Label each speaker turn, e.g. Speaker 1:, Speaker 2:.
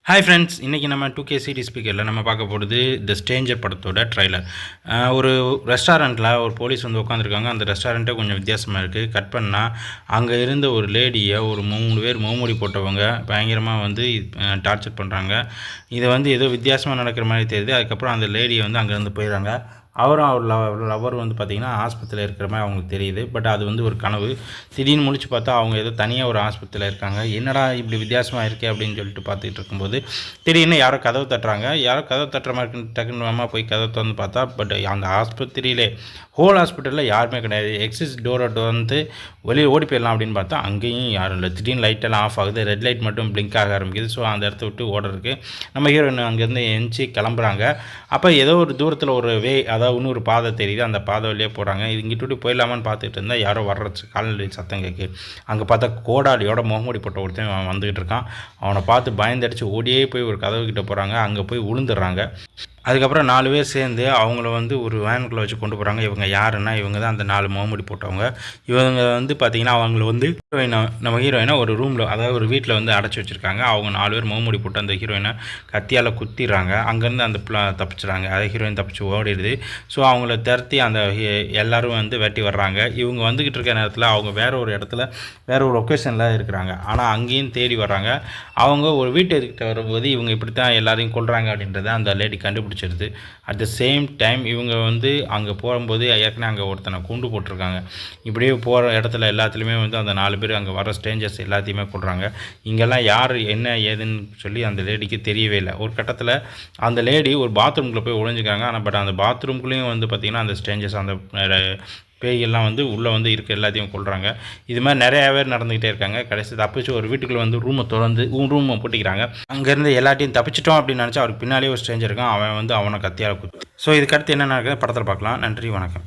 Speaker 1: Hi friends, இன்றைக்கி நம்ம 2K CD ஸ்பீக்கரில் நம்ம பார்க்க போகிறது த ஸ்ட்ரேஞ்சர் படத்தோட ட்ரைலர். ஒரு ரெஸ்டாரண்ட்டில் ஒரு போலீஸ் வந்து உட்காந்துருக்காங்க. அந்த ரெஸ்டாரண்ட்டே கொஞ்சம் வித்தியாசமாக இருக்குது. கட் பண்ணால் அங்கே இருந்த ஒரு லேடியை ஒரு 3 பேர் முகமூடி போட்டவங்க பயங்கரமாக வந்து டார்ச்சர் பண்ணுறாங்க. இதை வந்து ஏதோ வித்தியாசமாக நடக்கிற மாதிரி தெரியுது. அதுக்கப்புறம் அந்த லேடியை வந்து அங்கேருந்து போயிடுறாங்க. அவரும் அவர் லவர் வந்து பார்த்திங்கன்னா ஆஸ்பத்திரியில் இருக்கிற மாதிரி அவங்களுக்கு தெரியுது. பட் அது வந்து ஒரு கனவு. திடீர்னு முழிச்சு பார்த்தா அவங்க ஏதோ தனியாக ஒரு ஆஸ்பத்திரியில் இருக்காங்க. என்னடா இப்படி வித்தியாசமாக இருக்கே அப்படின்னு சொல்லிட்டு பார்த்துக்கிட்டு இருக்கும்போது திடீர்னு யாரோ கதவு தட்டுறாங்க. யாரோ கதவு தட்டுற மாதிரி டக்குன்னு வேகமாக போய் கதவை திறந்து பார்த்தா பட் அந்த ஆஸ்பத்திரியிலே ஹோல் ஹாஸ்பிட்டலில் யாருமே கிடையாது. எக்ஸிட் டோரை வந்து வெளியே ஓடி போயிடலாம் அப்படின்னு பார்த்தா அங்கேயும் யாரும் இல்லை. திடீர்னு லைட்டெல்லாம் ஆஃப் ஆகுது. ரெட் லைட் மட்டும் பிளிங்க் ஆக ஆரம்பிக்குது. ஸோ அந்த இடத்த விட்டு ஓடுறதுக்கு நம்ம ஹீரோயின் அங்கேருந்து எந்திச்சு கிளம்புறாங்க. அப்போ ஏதோ ஒரு தூரத்தில் ஒரு அதாவது இன்னொரு பாதை தெரியுது. அந்த பாதை வழியே போகிறாங்க. இங்கிட்டு போயிடலாமான்னு பார்த்துட்டு இருந்தால் யாரோ வர்ற கால்நடை சத்தம் கேட்கு. அங்கே பார்த்தா கோடாலியோட முகமூடி போட்ட ஒருத்தன் வந்துக்கிட்டு இருக்கான். அவனை பார்த்து பயந்தடிச்சு ஓடியே போய் ஒரு கதவு கிட்ட போகிறாங்க. அங்கே போய் விழுந்துடுறாங்க. அதுக்கப்புறம் 4 பேர் சேர்ந்து அவங்கள வந்து ஒரு வேனுக்குள்ளே வச்சு கொண்டு போகிறாங்க. இவங்க யாருன்னா இவங்க தான் அந்த 4 முகமூடி போட்டவங்க. இவங்க வந்து பார்த்திங்கன்னா அவங்கள வந்து நம்ம ஹீரோயினை ஒரு ரூமில், அதாவது ஒரு வீட்டில் வந்து அடைச்சி வச்சுருக்காங்க. அவங்க 4 பேர் முகமூடி போட்டு அந்த ஹீரோயினை கத்தியால் குத்திடுறாங்க. அங்கேருந்து அந்த தப்பிச்சிடுறாங்க. அதை ஹீரோயின் தப்பிச்சு ஓடிடுது. ஸோ அவங்கள திரட்டி அந்த எல்லோரும் வந்து வெட்டி வர்றாங்க. இவங்க வந்துக்கிட்டு இருக்க நேரத்தில் அவங்க வேறு ஒரு இடத்துல வேறு ஒரு லொக்கேஷனில் இருக்கிறாங்க. ஆனால் அங்கேயும் தேடி வர்றாங்க. அவங்க ஒரு வீட்டுக்கிட்ட வரும்போது இவங்க இப்படி தான் எல்லாரையும் கொள்கிறாங்க அப்படின்றத அந்த லேடி கண்டுபிடிச்சிருது. அட் த சேம் டைம் இவங்க வந்து அங்கே போகும்போது ஏற்கனவே அங்கே ஒருத்தனை கூண்டு போட்டிருக்காங்க. இப்படியே போகிற இடத்துல எல்லாத்துலேயுமே வந்து அந்த 4 பேர் அங்கே வர ஸ்ட்ரேஞ்சர்ஸ் எல்லாத்தையுமே கொள்கிறாங்க. இங்கெல்லாம் யார் என்ன ஏதுன்னு சொல்லி அந்த லேடிக்கு தெரியவே இல்லை. ஒரு கட்டத்தில் அந்த லேடி ஒரு பாத்ரூம்குள்ளே போய் ஒழிஞ்சிக்காங்க. ஆனால் பட் அந்த பாத்ரூம்குள்ளேயும் வந்து பார்த்திங்கன்னா அந்த ஸ்ட்ரேஞ்சர்ஸ் அந்த பேய்கள்லாம் வந்து உள்ளே வந்து இருக்க எல்லாத்தையும் கொள்கிறாங்க. இது மாதிரி நிறையா பேர் நடந்துக்கிட்டே இருக்காங்க. கடைசி தப்பிச்சு ஒரு வீட்டுக்குள்ளே வந்து ரூமை திறந்து ரூமை பூட்டிக்கிறாங்க. அங்கேருந்து எல்லாத்தையும் தப்பிச்சிட்டோம் அப்படின்னு நினச்சா அவருக்கு பின்னாலே ஒரு ஸ்ட்ரேஞ்சர் இருக்கான். அவன் வந்து அவனை கத்தியால் குத்து. ஸோ இதுக்கடுத்து என்ன நடக்குது படத்தில் பார்க்கலாம். நன்றி, வணக்கம்.